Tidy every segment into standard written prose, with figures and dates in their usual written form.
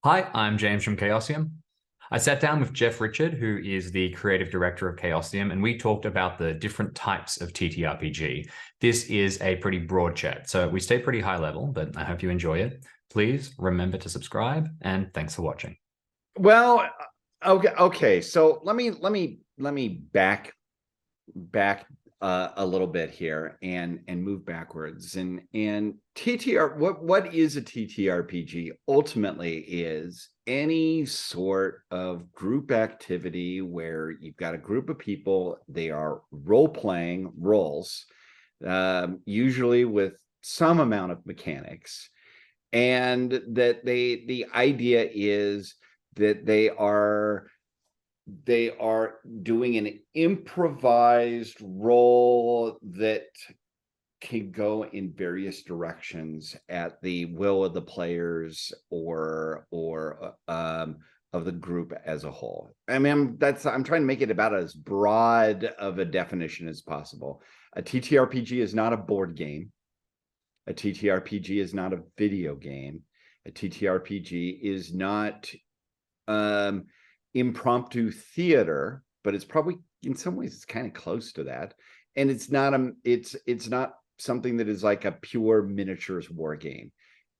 Hi, I'm James from Chaosium. I sat down with Jeff Richard, who is the creative director of Chaosium, and we talked about the different types of TTRPG. This is a pretty broad chat, so we stay pretty high level, but I hope you enjoy it. Please remember to subscribe, and thanks for watching. Well, okay. So let me back a little bit here and move backwards. And TTR, what is a TTRPG? Ultimately, is any sort of group activity where you've got a group of people. They are role playing roles, usually with some amount of mechanics, and that the idea is that they are doing an improvised role that can go in various directions at the will of the players or of the group as a whole. I mean, I'm trying to make it about as broad of a definition as possible. A TTRPG is not a board game. A TTRPG is not a video game. A TTRPG is not um, impromptu theater, but it's probably in some ways it's kind of close to that. And it's not something that is like a pure miniatures war game.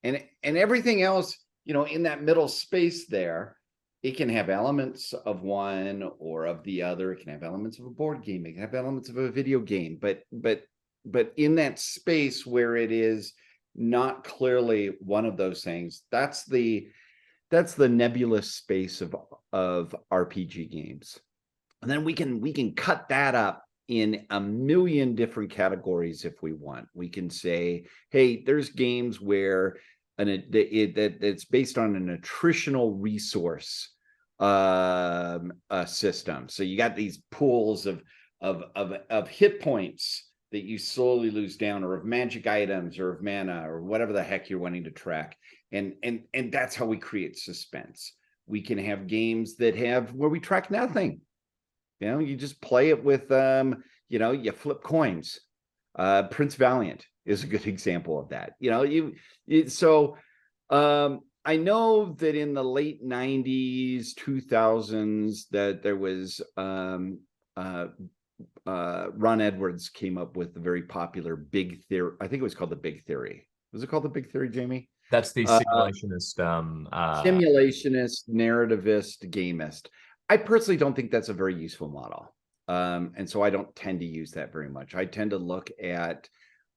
And everything else, in that middle space there, it can have elements of one or of the other. It can have elements of a board game. It can have elements of a video game. But in that space where it is not clearly one of those things, that's the nebulous space of RPG games. And then we can cut that up in a million different categories if we want. We can say, hey, there's games where it's based on an attritional resource system. So you got these pools of hit points that you slowly lose down, or of magic items, or of mana, or whatever the heck you're wanting to track. And that's how we create suspense. We can have games that have where we track nothing. You just play it with you flip coins. Prince Valiant is a good example of that. I know that in the late 90s, 2000s, that there was Ron Edwards came up with the very popular Big Theory. I think it was called the Big Theory. Was it called the Big Theory, Jamie? That's the simulationist. Simulationist, narrativist, gamist. I personally don't think that's a very useful model. And so I don't tend to use that very much. I tend to look at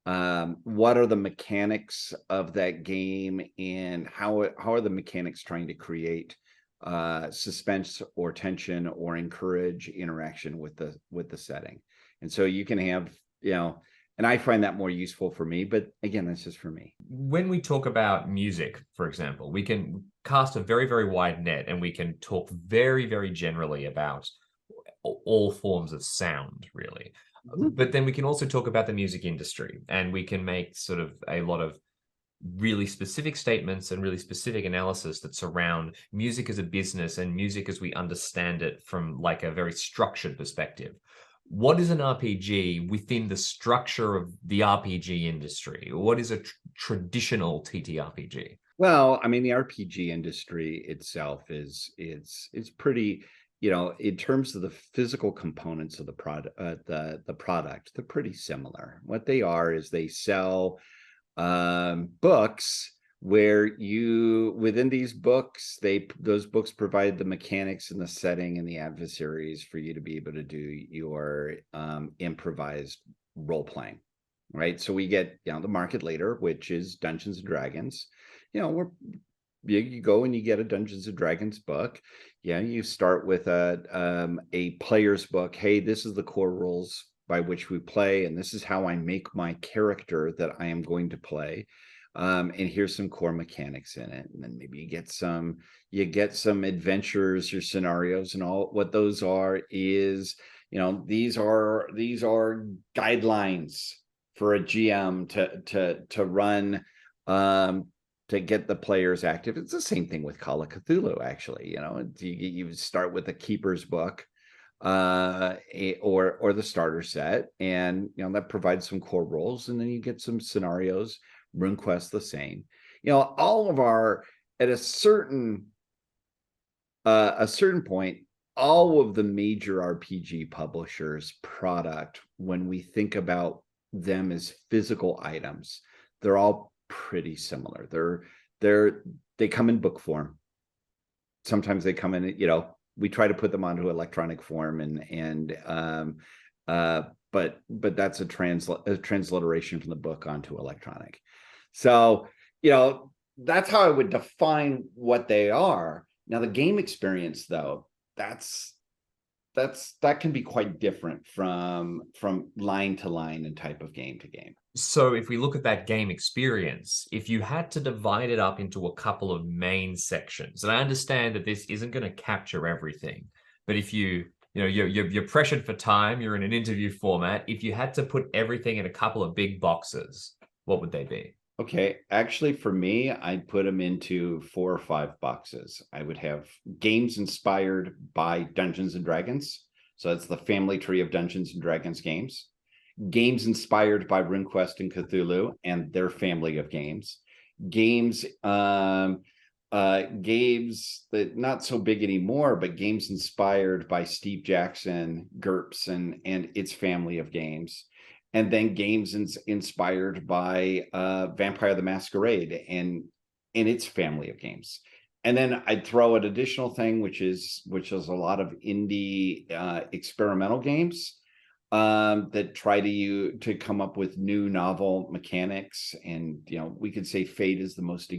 what are the mechanics of that game, and how are the mechanics trying to create suspense or tension or encourage interaction with the setting. And so you can have, and I find that more useful for me, but again, that's just for me. When we talk about music, for example, we can cast a very, very wide net, and we can talk very, very generally about all forms of sound, really. But then we can also talk about the music industry, and we can make sort of a lot of really specific statements and really specific analysis that surround music as a business and music as we understand it from like a very structured perspective. What is an RPG within the structure of the RPG industry? What is a traditional TTRPG? Well, I mean, the RPG industry itself is it's pretty, in terms of the physical components of the product, the product, they're pretty similar. What they are is they sell books where within these books, those books provide the mechanics and the setting and the adversaries for you to be able to do your improvised role playing. Right. So we get the market leader, which is Dungeons and Dragons. Where you go and you get a Dungeons and Dragons book. You start with a player's book. Hey, this is the core rules by which we play, and this is how I make my character that I am going to play. And here's some core mechanics in it. And then maybe you get some adventures or scenarios, and all what those are is, these are guidelines for a GM to run, to get the players active. It's the same thing with Call of Cthulhu, actually. You start with a keeper's book, or the starter set, and that provides some core roles, and then you get some scenarios. RuneQuest the same. All of our, at a certain a certain point, all of the major RPG publishers' product, when we think about them as physical items, they're all pretty similar. They come in book form. Sometimes they come in, we try to put them onto electronic form, but that's a transliteration from the book onto electronic. So, that's how I would define what they are. Now, the game experience, though, that can be quite different from line to line and type of game to game. So if we look at that game experience, if you had to divide it up into a couple of main sections, and I understand that this isn't going to capture everything, but if you're pressured for time, you're in an interview format. If you had to put everything in a couple of big boxes, what would they be? Okay, actually, for me, I'd put them into 4 or 5 boxes. I would have games inspired by Dungeons and Dragons. So that's the family tree of Dungeons and Dragons games. Games inspired by RuneQuest and Cthulhu and their family of games. Games that not so big anymore, but games inspired by Steve Jackson, GURPS, and its family of games. And then games inspired by Vampire the Masquerade and its family of games. And then I'd throw an additional thing, which is a lot of indie experimental games that try to come up with new novel mechanics. And we could say Fate is the most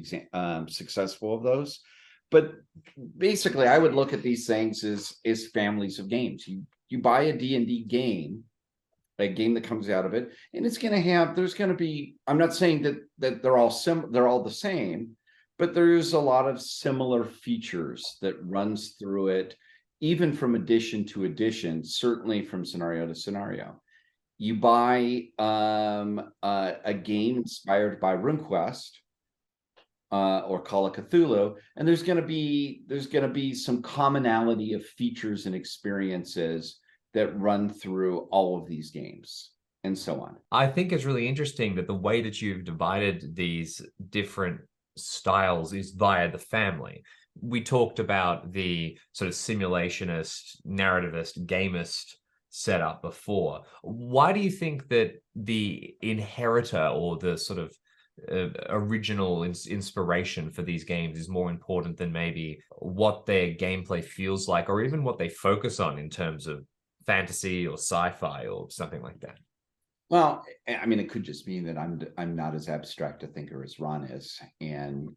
successful of those. But basically, I would look at these things as families of games. You buy a D&D game, a game that comes out of it, and there's going to be, I'm not saying that they're all the same, but there's a lot of similar features that runs through it, even from edition to edition, certainly from scenario to scenario. You buy a game inspired by RuneQuest or Call of Cthulhu, and there's going to be some commonality of features and experiences that run through all of these games, and so on. I think it's really interesting that the way that you've divided these different styles is via the family. We talked about the sort of simulationist, narrativist, gamist setup before. Why do you think that the inheritor or the sort of original inspiration for these games is more important than maybe what their gameplay feels like, or even what they focus on in terms of fantasy or sci-fi or something like that? Well, I mean, it could just mean that I'm not as abstract a thinker as Ron is, and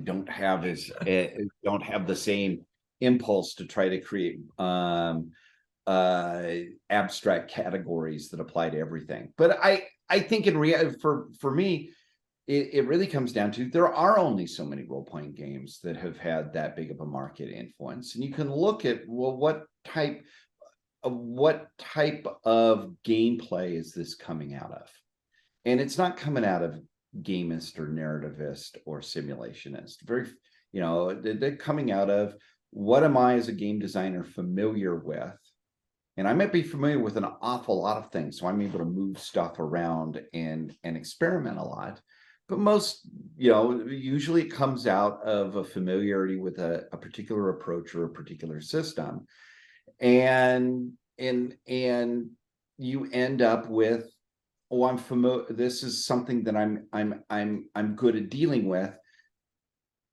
don't have the same impulse to try to create abstract categories that apply to everything. But I think in reality, for me, it really comes down to there are only so many role-playing games that have had that big of a market influence, and you can look at, well, what type of gameplay is this coming out of? And it's not coming out of gamist or narrativist or simulationist. They're coming out of, what am I as a game designer familiar with? And I might be familiar with an awful lot of things, so I'm able to move stuff around and experiment a lot. But usually it comes out of a familiarity with a particular approach or a particular system. And you end up with, oh, I'm familiar, this is something that I'm good at dealing with,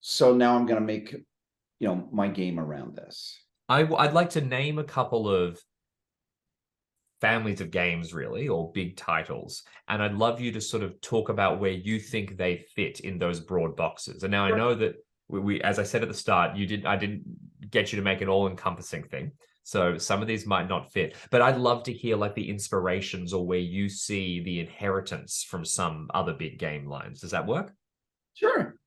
so now I'm going to make my game around this. I'd like to name a couple of families of games, really, or big titles, and I'd love you to sort of talk about where you think they fit in those broad boxes. And now I know that we, as I said at the start, I didn't get you to make an all-encompassing thing. So some of these might not fit, but I'd love to hear like the inspirations or where you see the inheritance from some other big game lines. Does that work? Sure.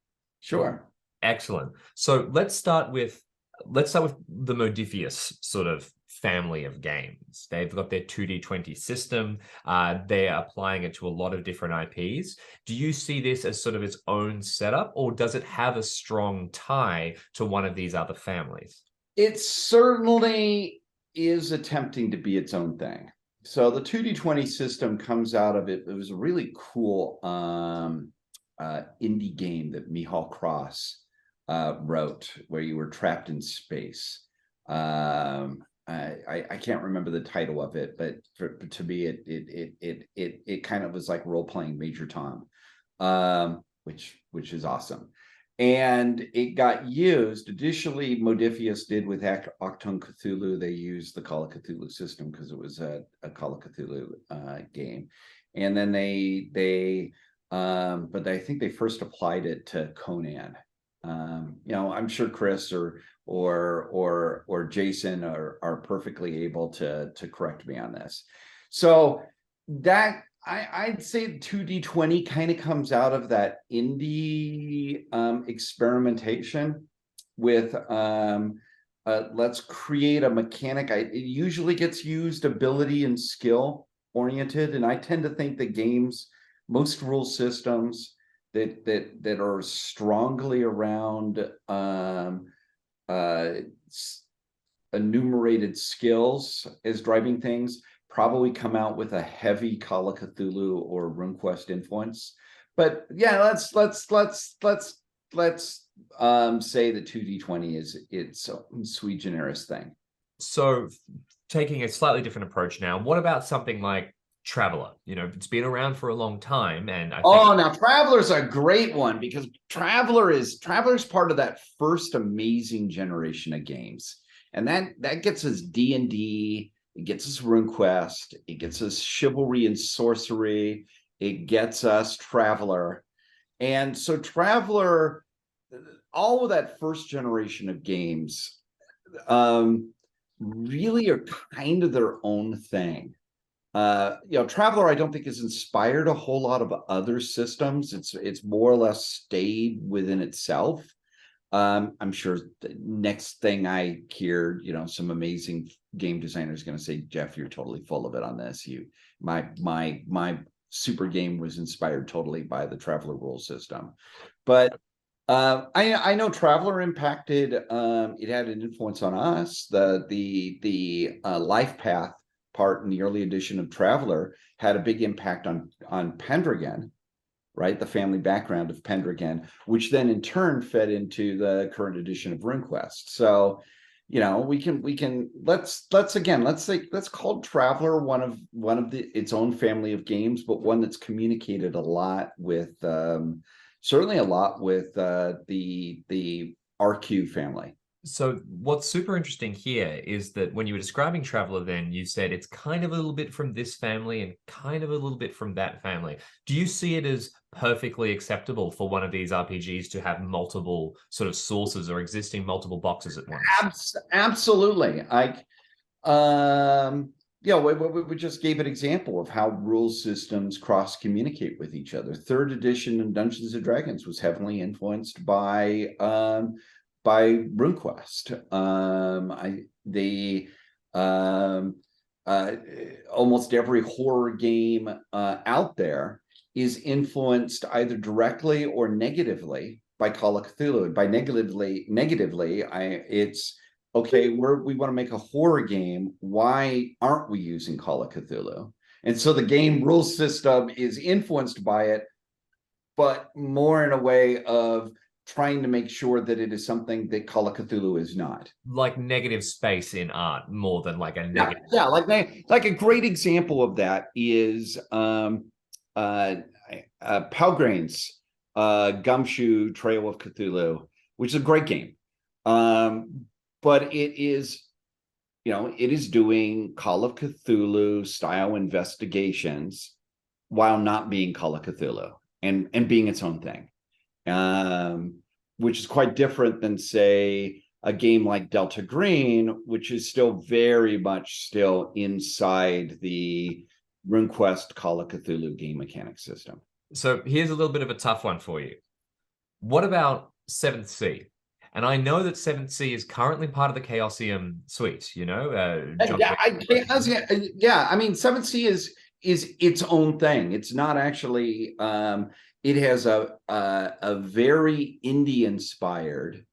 Excellent. So let's start with the Modifius sort of family of games. They've got their 2D20 system. They're applying it to a lot of different IPs. Do you see this as sort of its own setup, or does it have a strong tie to one of these other families? It certainly is attempting to be its own thing. So the 2D20 system comes out of it. It was a really cool indie game that Michal Cross wrote, where you were trapped in space. I can't remember the title of it, but to me, it kind of was like role playing Major Tom, which is awesome. And it got used. Additionally, Modifius did with Achtung Cthulhu. They used the Call of Cthulhu system because it was a Call of Cthulhu game. And then but I think they first applied it to Conan. I'm sure Chris or Jason are perfectly able to correct me on this. So that I'd say 2D20 kind of comes out of that indie experimentation with let's create a mechanic. It usually gets used ability and skill oriented, and I tend to think that most rule systems that are strongly around enumerated skills as driving things probably come out with a heavy Call of Cthulhu or RuneQuest influence. But yeah, let's say that 2D20 is its sui generis thing. So taking a slightly different approach now, what about something like Traveller? It's been around for a long time, and I think now Traveller's a great one, because Traveller's part of that first amazing generation of games, and that gets us D&D, it gets us RuneQuest, it gets us Chivalry and Sorcery, it gets us Traveller. And so Traveller, all of that first generation of games really are kind of their own thing. Traveller, I don't think has inspired a whole lot of other systems. It's more or less stayed within itself. I'm sure the next thing I hear, some amazing game designer is going to say, Jeff, you're totally full of it on this. My super game was inspired totally by the Traveller rule system. But I know Traveller impacted, it had an influence on us. The life path part in the early edition of Traveller had a big impact on Pendragon, right? The family background of Pendragon, which then in turn fed into the current edition of RuneQuest. So, let's call Traveller one of its own family of games, but one that's communicated a lot with certainly a lot with the RQ family. So what's super interesting here is that when you were describing Traveller, then you said it's kind of a little bit from this family and kind of a little bit from that family. Do you see it as perfectly acceptable for one of these RPGs to have multiple sort of sources or existing multiple boxes at once? Absolutely. We just gave an example of how rule systems cross communicate with each other. Third edition in Dungeons and Dragons was heavily influenced by RuneQuest. Almost every horror game out there is influenced either directly or negatively by Call of Cthulhu. By negatively, it's okay. We want to make a horror game. Why aren't we using Call of Cthulhu? And so the game rule system is influenced by it, but more in a way of trying to make sure that it is something that Call of Cthulhu is not. Like negative space in art more than like a negative. Yeah, like a great example of that is Pelgrane's Gumshoe Trail of Cthulhu, which is a great game. But it is doing Call of Cthulhu style investigations while not being Call of Cthulhu and being its own thing. Which is quite different than, say, a game like Delta Green, which is still very much still inside the RuneQuest Call of Cthulhu game mechanic system. So here's a little bit of a tough one for you. What about 7th Sea? And I know that 7th Sea is currently part of the Chaosium suite, John. I mean, 7th Sea is its own thing. It's not actually it has a very indie inspired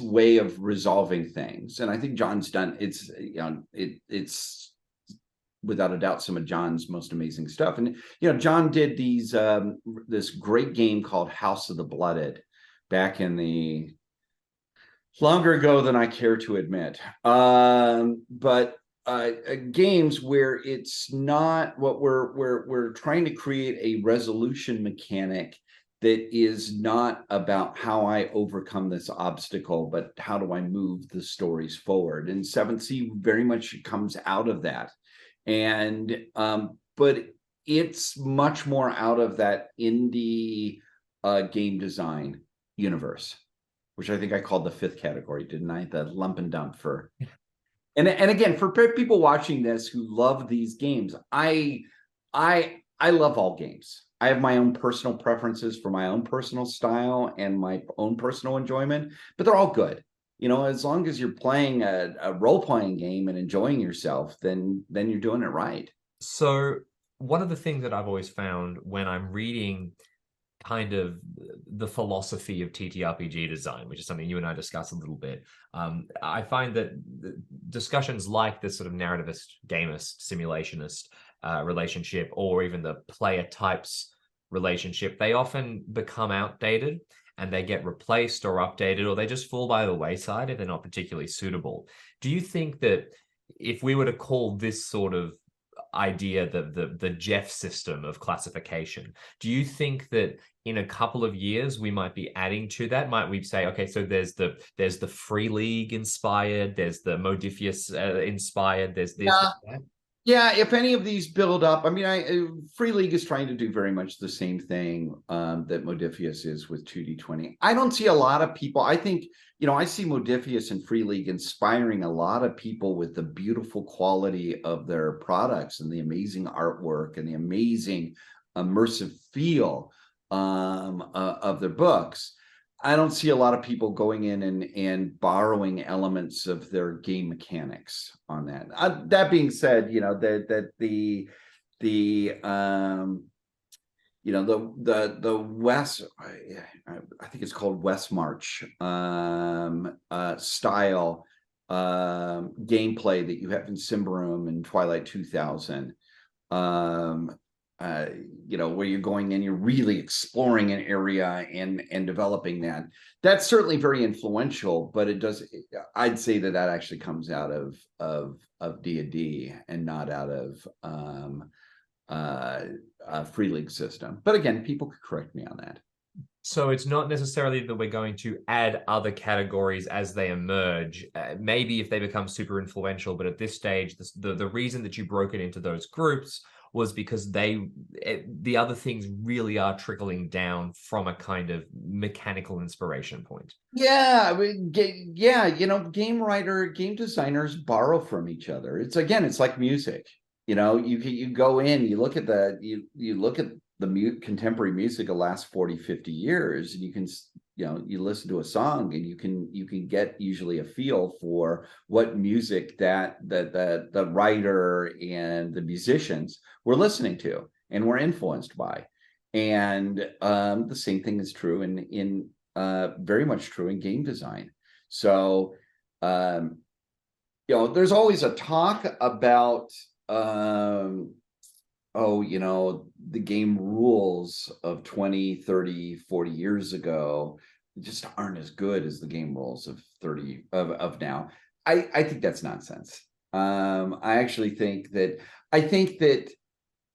way of resolving things, and I think John's done it's without a doubt some of John's most amazing stuff. And John did this great game called House of the Blooded back in the longer ago than I care to admit. But games where it's not what we're trying to create a resolution mechanic that is not about how I overcome this obstacle, but how do I move the stories forward. And 7th Sea very much comes out of that. And but it's much more out of that indie game design universe, which I think I called the 5th category, didn't I? The lump and dump for. And again, for people watching this who love these games, I love all games. I have my own personal preferences for my own personal style and my own personal enjoyment, but they're all good. As long as you're playing a role-playing game and enjoying yourself, then you're doing it right. So one of the things that I've always found when I'm reading kind of the philosophy of TTRPG design, which is something you and I discussed a little bit, I find that discussions like this sort of narrativist, gamist, simulationist relationship, or even the player types relationship, they often become outdated and they get replaced or updated, or they just fall by the wayside if they're not particularly suitable. Do you think that if we were to call this sort of idea the Jeff system of classification, do you think that in a couple of years we might be adding to that? Might we say, okay, so there's the Free League inspired, there's the Modiphius inspired, there's this, that? Yeah, if any of these build up, I mean, Free League is trying to do very much the same thing that Modiphius is with 2D20. I don't see a lot of people. I think, I see Modiphius and Free League inspiring a lot of people with the beautiful quality of their products and the amazing artwork and the amazing immersive feel of their books. I don't see a lot of people going in and borrowing elements of their game mechanics on that. That being said, that the West, I think it's called West March style gameplay that you have in Symbaroum and Twilight 2000. Where you're going and you're really exploring an area and developing that. That's certainly very influential, but I'd say that actually comes out of D&D and not out of a Free League system. But again, people could correct me on that. So it's not necessarily that we're going to add other categories as they emerge, maybe if they become super influential, but at this stage, the reason that you broke it into those groups was because the other things really are trickling down from a kind of mechanical inspiration point. Yeah, game designers borrow from each other. It's like music. You go in, you look at the contemporary music of the last 40, 50 years, and you can, you listen to a song and you can get usually a feel for what music that the writer and the musicians were listening to and were influenced by. And the same thing is true in very much true in game design. So, there's always a talk about, the game rules of 20, 30, 40 years ago just aren't as good as the game rules of 30 of now. I think that's nonsense. I actually think that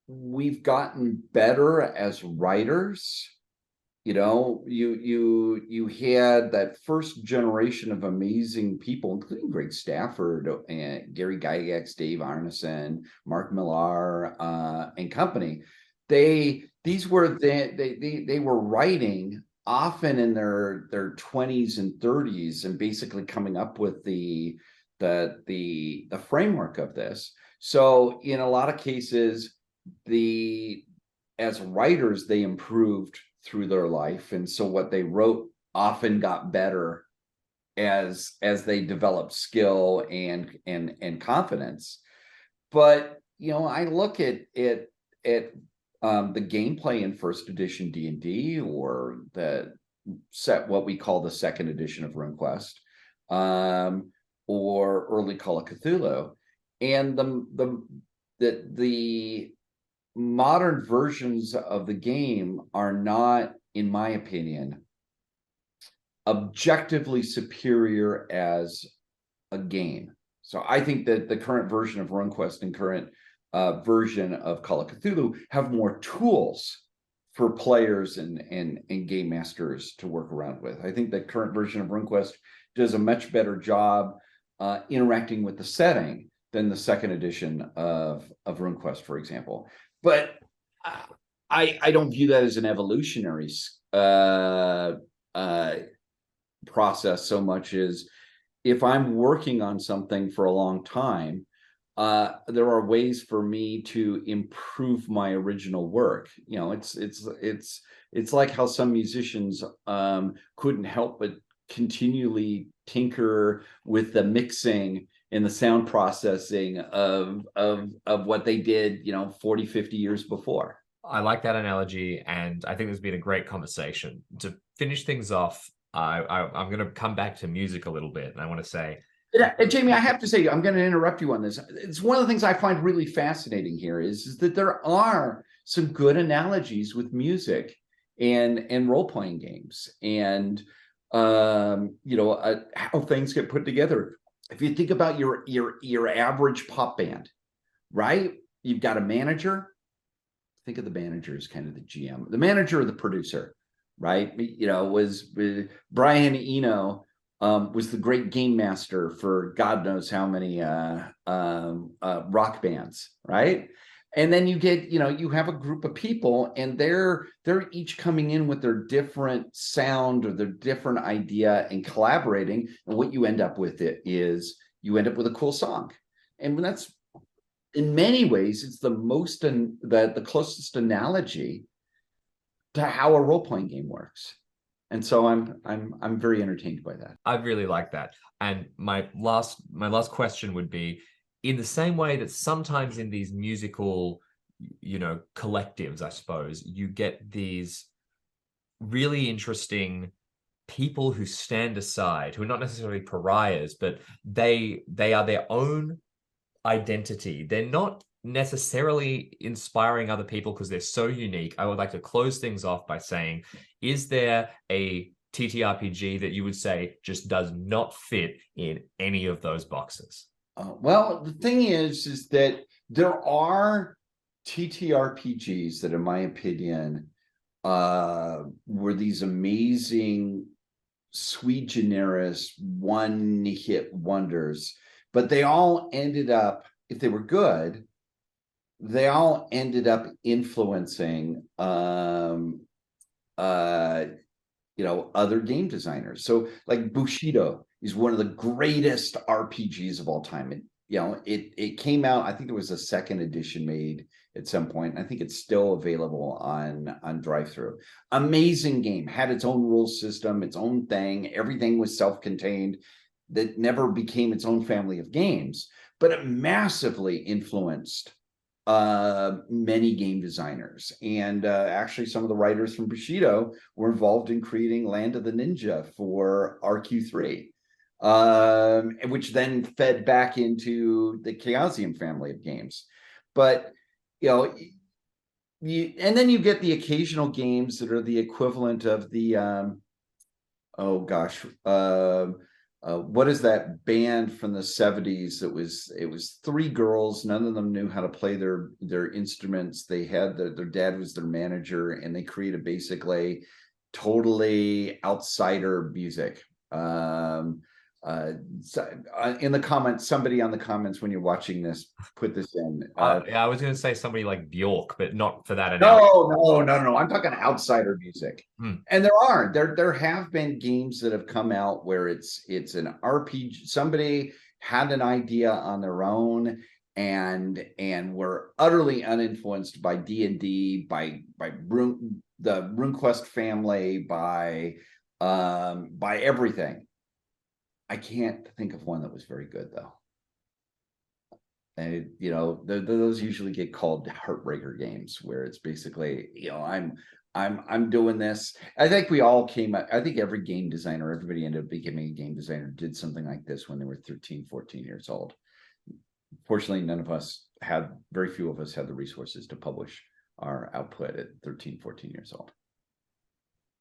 we've gotten better as writers. You had that first generation of amazing people, including Greg Stafford and Gary Gygax, Dave Arneson, Mark Millar, and company. They were writing often in their 20s and 30s and basically coming up with the framework of this. So in a lot of cases, as writers, they improved through their life, and so what they wrote often got better as they developed skill and confidence. But I look at the gameplay in first edition D&D, or what we call the second edition of RuneQuest, or early Call of Cthulhu, and the that the modern versions of the game are not, in my opinion, objectively superior as a game. So I think that the current version of RuneQuest and current version of Call of Cthulhu have more tools for players and game masters to work around with. I think the current version of RuneQuest does a much better job interacting with the setting than the second edition of RuneQuest, for example. But I don't view that as an evolutionary process so much as, if I'm working on something for a long time, there are ways for me to improve my original work. You know, it's like how some musicians couldn't help but continually tinker with the mixing and the sound processing of what they did, you know, 40, 50 years before. I like that analogy, and I think there's been a great conversation. To finish things off, I'm going to come back to music a little bit, and I want to say, Jamie, I have to say, I'm going to interrupt you on this. It's one of the things I find really fascinating here is that there are some good analogies with music and role-playing games, and you know, how things get put together. If you think about your average pop band, right? You've got a manager. Think of the manager as kind of the GM, the manager or the producer, right? You know, was Brian Eno was the great game master for God knows how many rock bands, right? And then you get, you know, you have a group of people, and they're each coming in with their different sound or their different idea and collaborating. And what you end up with is you end up with a cool song, and that's, in many ways, it's the closest analogy to how a role-playing game works. And so I'm very entertained by that. I really like that. And my last question would be, in the same way that sometimes in these musical, you know, collectives, I suppose, you get these really interesting people who stand aside, who are not necessarily pariahs, but they are their own identity. They're not necessarily inspiring other people because they're so unique. I would like to close things off by saying, is there a TTRPG that you would say just does not fit in any of those boxes? Well, the thing is that there are TTRPGs that, in my opinion, were these amazing sui generis one-hit wonders, but they all ended up, if they were good, they all ended up influencing you know, other game designers. So like Bushido is one of the greatest RPGs of all time. And you know, it came out, I think there was a second edition made at some point. I think it's still available on drive-through. Amazing game, had its own rule system, its own thing. Everything was self-contained. That never became its own family of games, but it massively influenced many game designers. And actually, some of the writers from Bushido were involved in creating Land of the Ninja for RQ3, which then fed back into the Chaosium family of games. But you know, and then you get the occasional games that are the equivalent of the oh gosh, what is that band from the 70s that it was three girls, none of them knew how to play their instruments. They had their dad was their manager, and they created basically totally outsider music. In the comments, somebody on the comments, when you're watching this, put this in. Yeah, I was going to say somebody like Bjork, but not for that analogy. No. I'm talking outsider music. And there have been games that have come out where it's an RPG. Somebody had an idea on their own and were utterly uninfluenced by D&D, by the RuneQuest family, by everything. I can't think of one that was very good though. And you know, those usually get called heartbreaker games, where it's basically, you know, I'm doing this. I think we all I think every game designer, everybody ended up becoming a game designer, did something like this when they were 13, 14 years old. fortunately, very few of us had the resources to publish our output at 13, 14 years old.